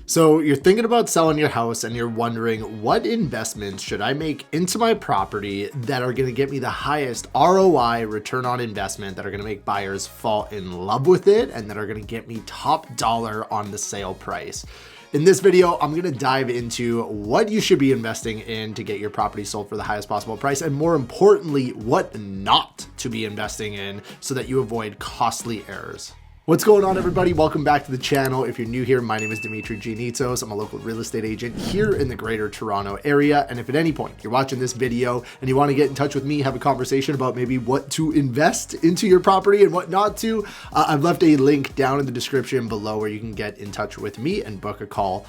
So you're thinking about selling your house and you're wondering, what investments should I make into my property that are going to get me the highest ROI, return on investment, that are going to make buyers fall in love with it and that are going to get me top dollar on the sale price. In this video, I'm going to dive into what you should be investing in to get your property sold for the highest possible price, and more importantly, what not to be investing in so that you avoid costly errors. What's going on, everybody? Welcome back to the channel. If you're new here, my name is Demetres Giannitsos. I'm a local real estate agent here in the greater Toronto area. And if at any point you're watching this video and you want to get in touch with me, have a conversation about maybe what to invest into your property and what not to, I've left a link down in the description below where you can get in touch with me and book a call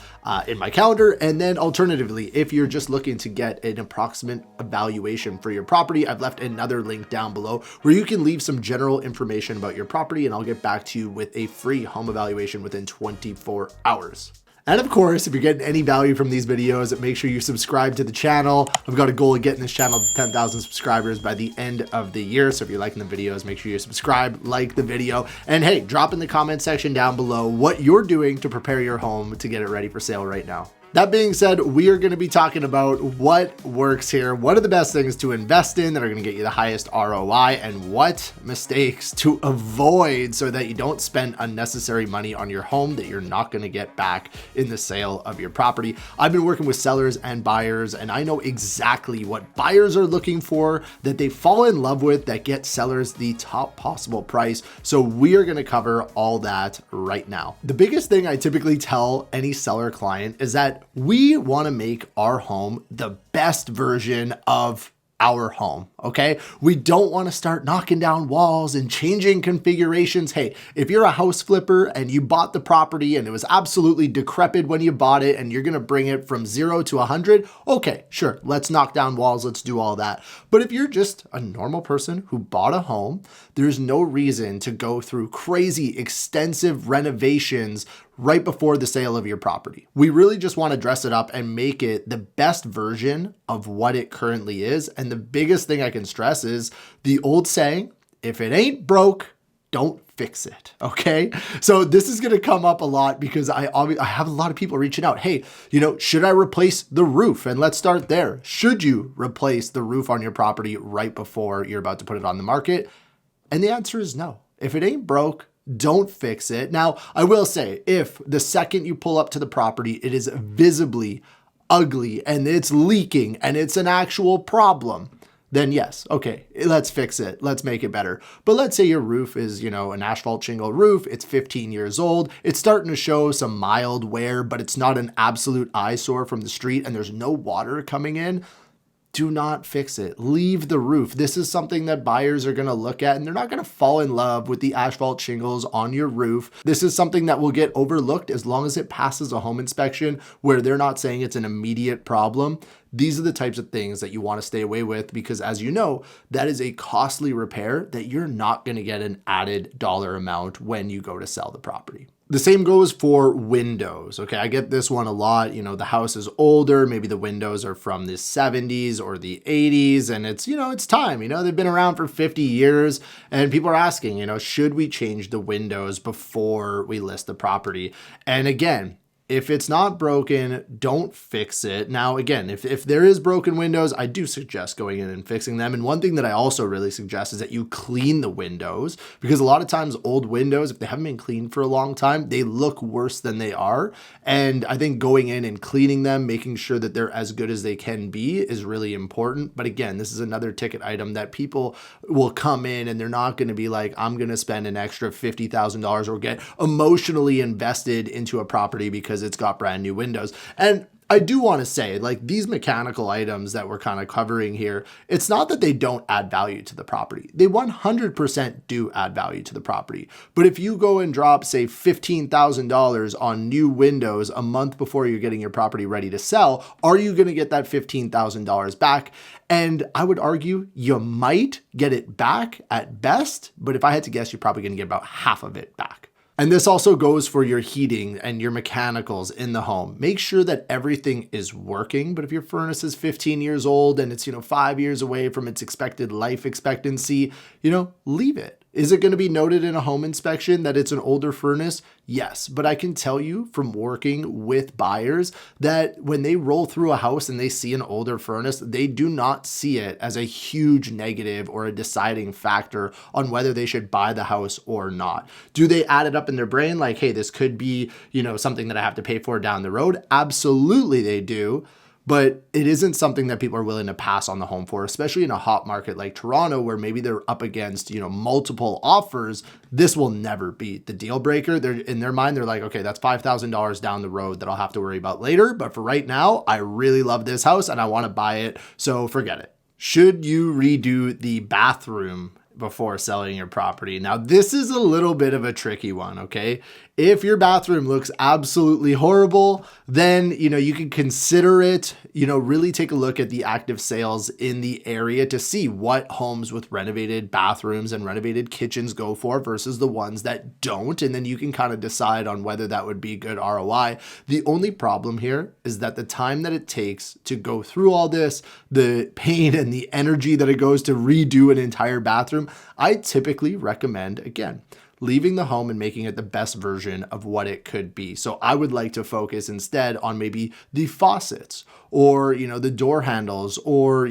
in my calendar. And then alternatively, if you're just looking to get an approximate evaluation for your property, I've left another link down below where you can leave some general information about your property and I'll get back to you with a free home evaluation within 24 hours. And of course, if you're getting any value from these videos, make sure you subscribe to the channel. I've got a goal of getting this channel to 10,000 subscribers by the end of the year. So if you're liking the videos, make sure you subscribe, like the video, and hey, drop in the comment section down below what you're doing to prepare your home to get it ready for sale right now. That being said, we are going to be talking about what works here, what are the best things to invest in that are going to get you the highest ROI, and what mistakes to avoid so that you don't spend unnecessary money on your home that you're not going to get back in the sale of your property. I've been working with sellers and buyers, and I know exactly what buyers are looking for that they fall in love with that get sellers the top possible price. So we are going to cover all that right now. The biggest thing I typically tell any seller client is that we want to make our home the best version of our home, okay? We don't want to start knocking down walls and changing configurations. Hey, if you're a house flipper and you bought the property and it was absolutely decrepit when you bought it and you're going to bring it from 0 to 100, okay, sure, let's knock down walls, let's do all that. But if you're just a normal person who bought a home, there's no reason to go through crazy extensive renovations right before the sale of your property. We really just want to dress it up and make it the best version of what it currently is. And the biggest thing I can stress is the old saying, if it ain't broke, don't fix it. Okay. So this is going to come up a lot because I have a lot of people reaching out. Hey, should I replace the roof? And let's start there. Should you replace the roof on your property right before you're about to put it on the market? And the answer is no. If it ain't broke, don't fix it. Now, I will say, if the second you pull up to the property, it is visibly ugly and it's leaking and it's an actual problem, then yes, okay, let's fix it. Let's make it better. But let's say your roof is, an asphalt shingle roof. It's 15 years old. It's starting to show some mild wear, but it's not an absolute eyesore from the street and there's no water coming in. Do not fix it. Leave the roof. This is something that buyers are going to look at and they're not going to fall in love with the asphalt shingles on your roof. This is something that will get overlooked as long as it passes a home inspection where they're not saying it's an immediate problem. These are the types of things that you want to stay away with because, as you know, that is a costly repair that you're not going to get an added dollar amount when you go to sell the property. The same goes for windows. Okay, I get this one a lot. The house is older. Maybe the windows are from the 70s or the 80s, and it's time. They've been around for 50 years, and people are asking, should we change the windows before we list the property? And again, if it's not broken, don't fix it. Now, again, if there is broken windows, I do suggest going in and fixing them. And one thing that I also really suggest is that you clean the windows, because a lot of times old windows, if they haven't been cleaned for a long time, they look worse than they are. And I think going in and cleaning them, making sure that they're as good as they can be is really important. But again, this is another ticket item that people will come in and they're not going to be like, I'm going to spend an extra $50,000 or get emotionally invested into a property because it's got brand new windows. And I do want to say, like, these mechanical items that we're kind of covering here, it's not that they don't add value to the property. They 100% do add value to the property. But if you go and drop, say, $15,000 on new windows a month before you're getting your property ready to sell, are you going to get that $15,000 back? And I would argue you might get it back at best, but if I had to guess, you're probably going to get about half of it back. And this also goes for your heating and your mechanicals in the home. Make sure that everything is working. But if your furnace is 15 years old and it's, 5 years away from its expected life expectancy, leave it. Is it going to be noted in a home inspection that it's an older furnace? Yes, but I can tell you from working with buyers that when they roll through a house and they see an older furnace, they do not see it as a huge negative or a deciding factor on whether they should buy the house or not. Do they add it up in their brain like, hey, this could be, something that I have to pay for down the road? Absolutely they do. But it isn't something that people are willing to pass on the home for, especially in a hot market like Toronto, where maybe they're up against, multiple offers. This will never be the deal breaker. They're in their mind, they're like, okay, that's $5,000 down the road that I'll have to worry about later. But for right now, I really love this house and I want to buy it. So forget it. Should you redo the bathroom before selling your property? Now, this is a little bit of a tricky one, okay? If your bathroom looks absolutely horrible, then, you can consider it, really take a look at the active sales in the area to see what homes with renovated bathrooms and renovated kitchens go for versus the ones that don't. And then you can kind of decide on whether that would be good ROI. The only problem here is that the time that it takes to go through all this, the pain and the energy that it goes to redo an entire bathroom, I typically recommend, again, leaving the home and making it the best version of what it could be. So I would like to focus instead on maybe the faucets or, the door handles or,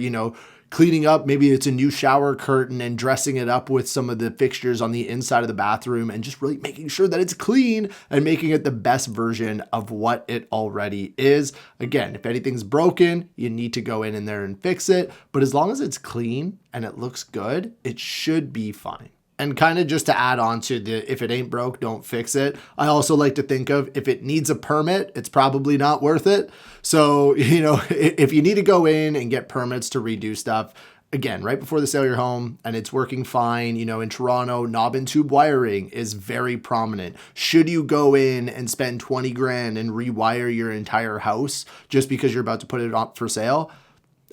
cleaning up. Maybe it's a new shower curtain and dressing it up with some of the fixtures on the inside of the bathroom and just really making sure that it's clean and making it the best version of what it already is. Again, if anything's broken, you need to go in there and fix it. But as long as it's clean and it looks good, it should be fine. And kind of just to add on to the, if it ain't broke, don't fix it. I also like to think of if it needs a permit, it's probably not worth it. So, if you need to go in and get permits to redo stuff, again, right before the sale of your home and it's working fine, in Toronto, knob and tube wiring is very prominent. Should you go in and spend 20 grand and rewire your entire house just because you're about to put it up for sale?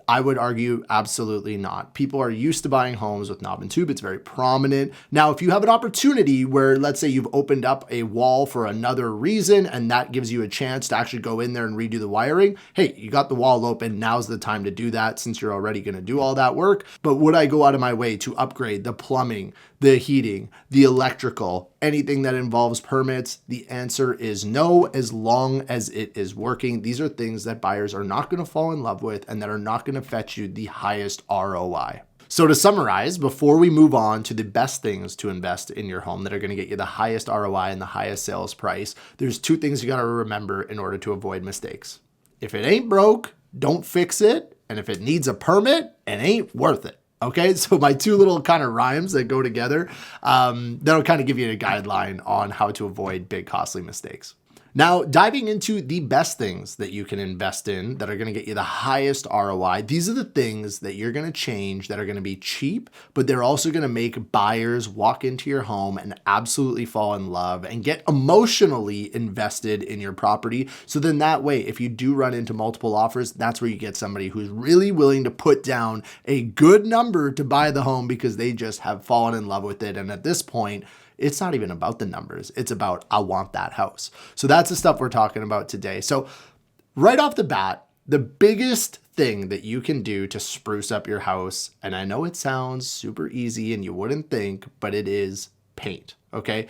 I would argue absolutely not. People are used to buying homes with knob and tube. It's very prominent. Now, if you have an opportunity where, let's say you've opened up a wall for another reason, and that gives you a chance to actually go in there and redo the wiring, hey, you got the wall open. Now's the time to do that since you're already going to do all that work. But would I go out of my way to upgrade the plumbing, the heating, the electrical, anything that involves permits? The answer is no, as long as it is working. These are things that buyers are not going to fall in love with and that are not going to fetch you the highest ROI. So to summarize, before we move on to the best things to invest in your home that are going to get you the highest ROI and the highest sales price, there's two things you got to remember in order to avoid mistakes. If it ain't broke, don't fix it. And if it needs a permit, it ain't worth it. Okay, so my two little kind of rhymes that go together, that'll kind of give you a guideline on how to avoid big costly mistakes. Now, diving into the best things that you can invest in that are going to get you the highest ROI, these are the things that you're going to change that are going to be cheap, but they're also going to make buyers walk into your home and absolutely fall in love and get emotionally invested in your property. So then that way, if you do run into multiple offers, that's where you get somebody who's really willing to put down a good number to buy the home because they just have fallen in love with it. And at this point, it's not even about the numbers. It's about, I want that house. So that's the stuff we're talking about today. So right off the bat, the biggest thing that you can do to spruce up your house, and I know it sounds super easy and you wouldn't think, but it is paint, okay?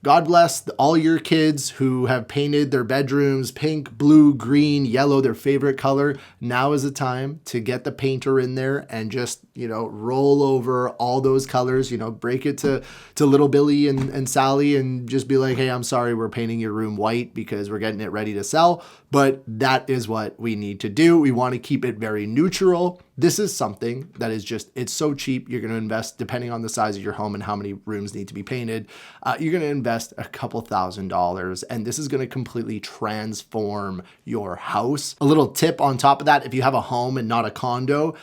God bless all your kids who have painted their bedrooms pink, blue, green, yellow, their favorite color. Now is the time to get the painter in there and just, roll over all those colors, break it to little Billy and Sally and just be like, hey, I'm sorry, we're painting your room white because we're getting it ready to sell. But that is what we need to do. We want to keep it very neutral. This is something that is just, it's so cheap. You're going to invest, depending on the size of your home and how many rooms need to be painted, you're going to invest a couple $1,000s, and this is going to completely transform your house. A little tip on top of that, if you have a home and not a condo,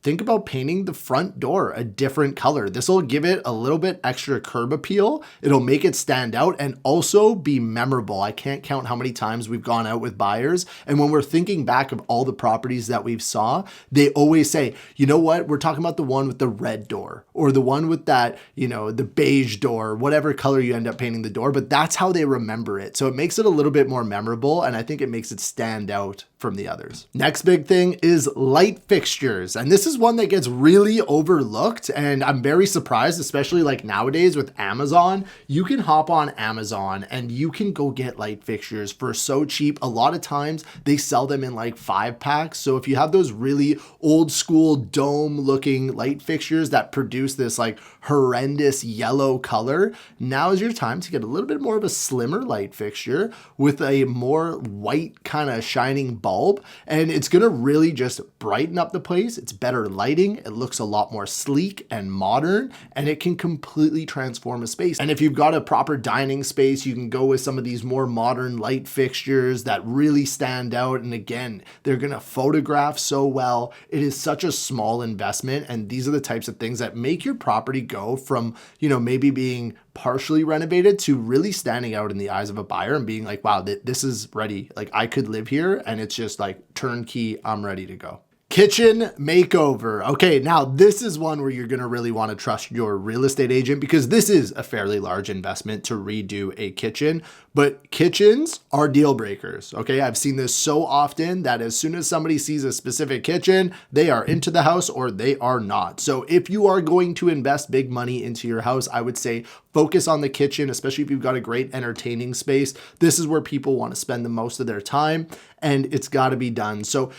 think about painting the front door a different color. This will give it a little bit extra curb appeal. It'll make it stand out and also be memorable. I can't count how many times we've gone out with buyers. And when we're thinking back of all the properties that we've saw, they always say, you know what? We're talking about the one with the red door or the one with that, the beige door, whatever color you end up painting the door, but that's how they remember it. So it makes it a little bit more memorable. And I think it makes it stand out from the others. Next big thing is light fixtures. And this is one that gets really overlooked. And I'm very surprised, especially like nowadays with Amazon, you can hop on Amazon and you can go get light fixtures for so cheap. A lot of times they sell them in like 5-packs. So if you have those really old school dome looking light fixtures that produce this like horrendous yellow color, now is your time to get a little bit more of a slimmer light fixture with a more white kind of shining bulb. And it's going to really just brighten up the place. It's better lighting. It looks a lot more sleek and modern, and it can completely transform a space. And if you've got a proper dining space, you can go with some of these more modern light fixtures that really stand out. And again, they're going to photograph so well. It is such a small investment. And these are the types of things that make your property go from, maybe being partially renovated to really standing out in the eyes of a buyer and being like, wow, this is ready. Like I could live here, and it's just like turnkey. I'm ready to go. Kitchen makeover. Okay, now this is one where you're going to really want to trust your real estate agent, because this is a fairly large investment to redo a kitchen, but kitchens are deal breakers. Okay, I've seen this so often that as soon as somebody sees a specific kitchen, they are into the house or they are not. So if you are going to invest big money into your house, I would say focus on the kitchen, especially if you've got a great entertaining space. This is where people want to spend the most of their time, and it's got to be done. So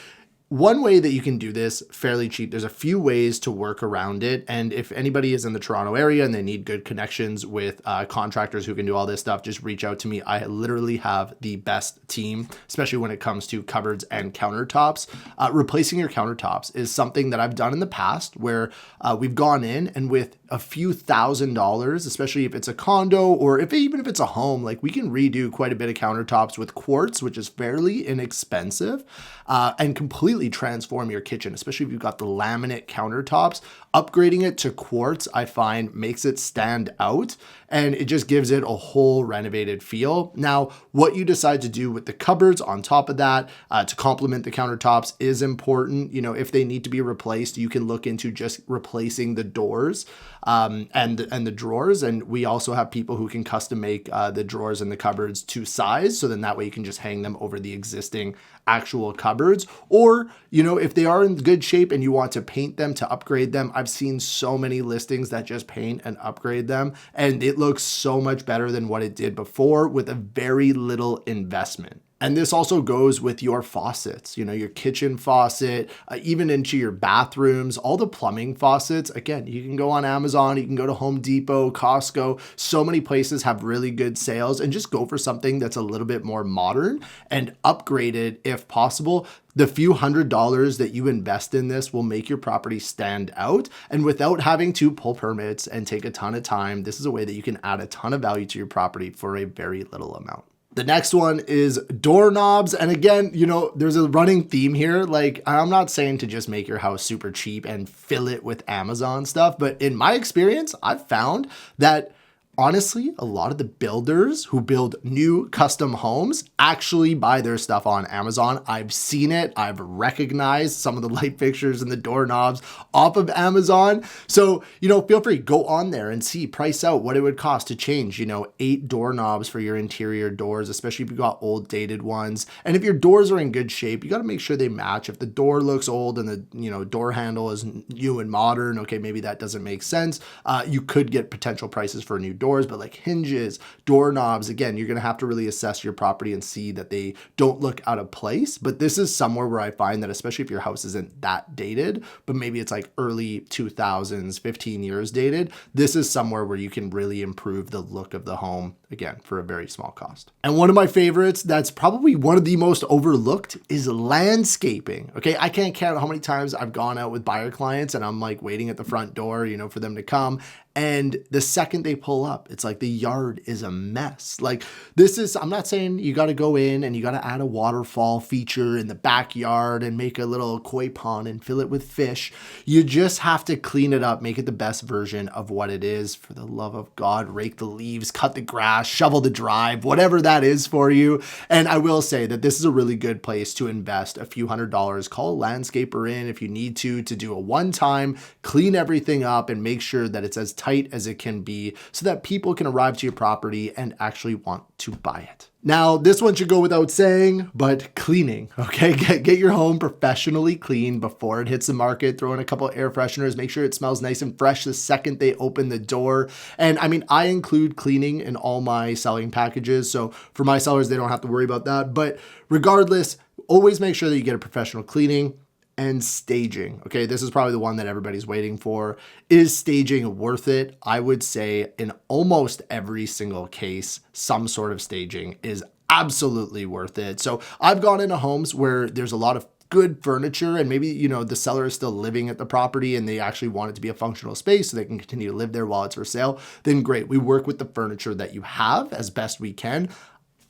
one way that you can do this fairly cheap, there's a few ways to work around it. And if anybody is in the Toronto area and they need good connections with contractors who can do all this stuff, just reach out to me. I literally have the best team, especially when it comes to cupboards and countertops. Replacing your countertops is something that I've done in the past where we've gone in and with a few $1,000s, especially if it's a condo or even if it's a home, like we can redo quite a bit of countertops with quartz, which is fairly inexpensive, and completely transform your kitchen, especially if you've got the laminate countertops. Upgrading it to quartz, I find, makes it stand out, and it just gives it a whole renovated feel. Now, what you decide to do with the cupboards on top of that to complement the countertops is important. If they need to be replaced, you can look into just replacing the doors and the drawers. And we also have people who can custom make the drawers and the cupboards to size. So then that way you can just hang them over the existing actual cupboards. Or, if they are in good shape and you want to paint them to upgrade them, I've seen so many listings that just paint and upgrade them, and it looks so much better than what it did before with a very little investment. And this also goes with your faucets, your kitchen faucet, even into your bathrooms, all the plumbing faucets. Again, you can go on Amazon, you can go to Home Depot, Costco. So many places have really good sales, and just go for something that's a little bit more modern and upgrade it if possible. The few $100s that you invest in this will make your property stand out. And without having to pull permits and take a ton of time, this is a way that you can add a ton of value to your property for a very little amount. The next one is doorknobs. And again, there's a running theme here. Like, I'm not saying to just make your house super cheap and fill it with Amazon stuff, but in my experience, I've found that honestly, a lot of the builders who build new custom homes actually buy their stuff on Amazon. I've seen it. I've recognized some of the light fixtures and the doorknobs off of Amazon. So, feel free, go on there and see, price out what it would cost to change, 8 doorknobs for your interior doors, especially if you've got old dated ones. And if your doors are in good shape, you got to make sure they match. If the door looks old and the, door handle is new and modern, okay, maybe that doesn't make sense. You could get potential prices for a new doors, but like hinges, doorknobs, again, you're going to have to really assess your property and see that they don't look out of place. But this is somewhere where I find that, especially if your house isn't that dated, but maybe it's like early 2000s, 15 years dated, this is somewhere where you can really improve the look of the home, again, for a very small cost. And one of my favorites that's probably one of the most overlooked is landscaping. Okay, I can't count how many times I've gone out with buyer clients and I'm like waiting at the front door, for them to come. And the second they pull up, it's like the yard is a mess. Like I'm not saying you got to go in and you got to add a waterfall feature in the backyard and make a little koi pond and fill it with fish. You just have to clean it up, make it the best version of what it is. For the love of God, rake the leaves, cut the grass, shovel the drive, whatever that is for you. And I will say that this is a really good place to invest a few $100s. Call a landscaper in if you need to do a one-time, clean everything up and make sure that it's as tight as it can be so that people can arrive to your property and actually want to buy it. Now, this one should go without saying, but cleaning, okay? Get your home professionally cleaned before it hits the market. Throw in a couple of air fresheners, make sure it smells nice and fresh the second they open the door. And I mean, I include cleaning in all my selling packages. So for my sellers, they don't have to worry about that. But regardless, always make sure that you get a professional cleaning. And staging. Okay, this is probably the one that everybody's waiting for. Is staging worth it? I would say in almost every single case, some sort of staging is absolutely worth it. So I've gone into homes where there's a lot of good furniture and maybe, you know, the seller is still living at the property and they actually want it to be a functional space so they can continue to live there while it's for sale. Then great. We work with the furniture that you have as best we can.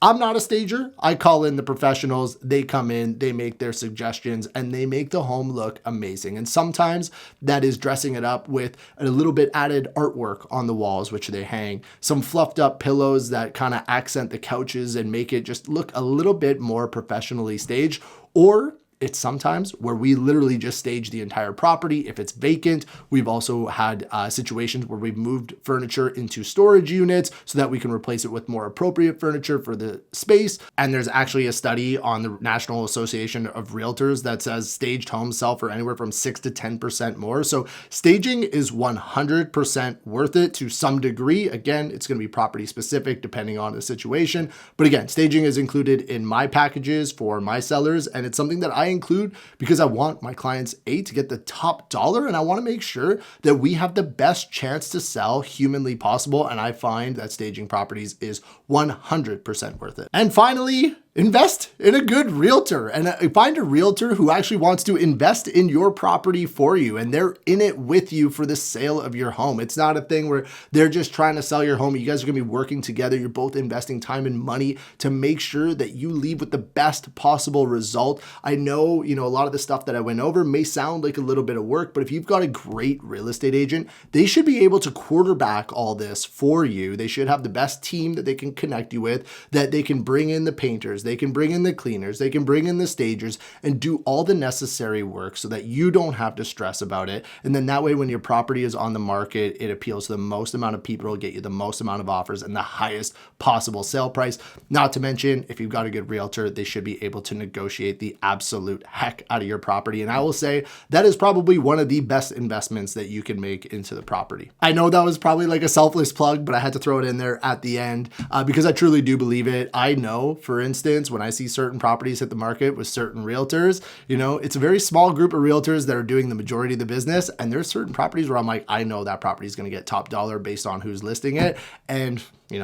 I'm not a stager. I call in the professionals. They come in, they make their suggestions, and they make the home look amazing. And sometimes that is dressing it up with a little bit added artwork on the walls, which they hang, some fluffed up pillows that kind of accent the couches and make it just look a little bit more professionally staged. Or it's sometimes where we literally just stage the entire property. If it's vacant, we've also had situations where we've moved furniture into storage units so that we can replace it with more appropriate furniture for the space. And there's actually a study on the National Association of Realtors that says staged homes sell for anywhere from 6 to 10% more. So staging is 100% worth it to some degree. Again, it's going to be property specific depending on the situation. But again, staging is included in my packages for my sellers. And it's something that I include because I want my clients to get the top dollar, and I want to make sure that we have the best chance to sell humanly possible. And I find that staging properties is 100% worth it. And finally, invest in a good realtor and find a realtor who actually wants to invest in your property for you and they're in it with you for the sale of your home. It's not a thing where they're just trying to sell your home. You guys are going to be working together. You're both investing time and money to make sure that you leave with the best possible result. I know, a lot of the stuff that I went over may sound like a little bit of work, but if you've got a great real estate agent, they should be able to quarterback all this for you. They should have the best team that they can connect you with, that they can bring in the painters, they can bring in the cleaners, they can bring in the stagers and do all the necessary work so that you don't have to stress about it. And then that way, when your property is on the market, it appeals to the most amount of people, will get you the most amount of offers and the highest possible sale price. Not to mention, if you've got a good realtor, they should be able to negotiate the absolute heck out of your property. And I will say that is probably one of the best investments that you can make into the property. I know that was probably like a selfless plug, but I had to throw it in there at the end because I truly do believe it. I know, for instance, when I see certain properties hit the market with certain realtors, it's a very small group of realtors that are doing the majority of the business. And there's certain properties where I'm like, I know that property is going to get top dollar based on who's listing it. And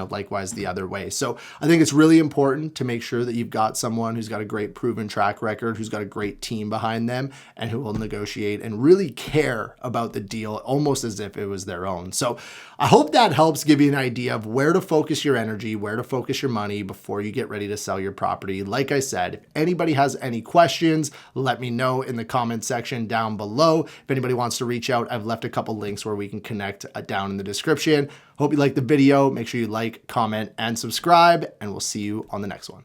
likewise the other way. So I think it's really important to make sure that you've got someone who's got a great proven track record, who's got a great team behind them, and who will negotiate and really care about the deal almost as if it was their own. So I hope that helps give you an idea of where to focus your energy, where to focus your money before you get ready to sell your property. Like I said, if anybody has any questions, let me know in the comment section down below. If anybody wants to reach out, I've left a couple links where we can connect down in the description. Hope you liked the video. Make sure you like, comment, and subscribe, and we'll see you on the next one.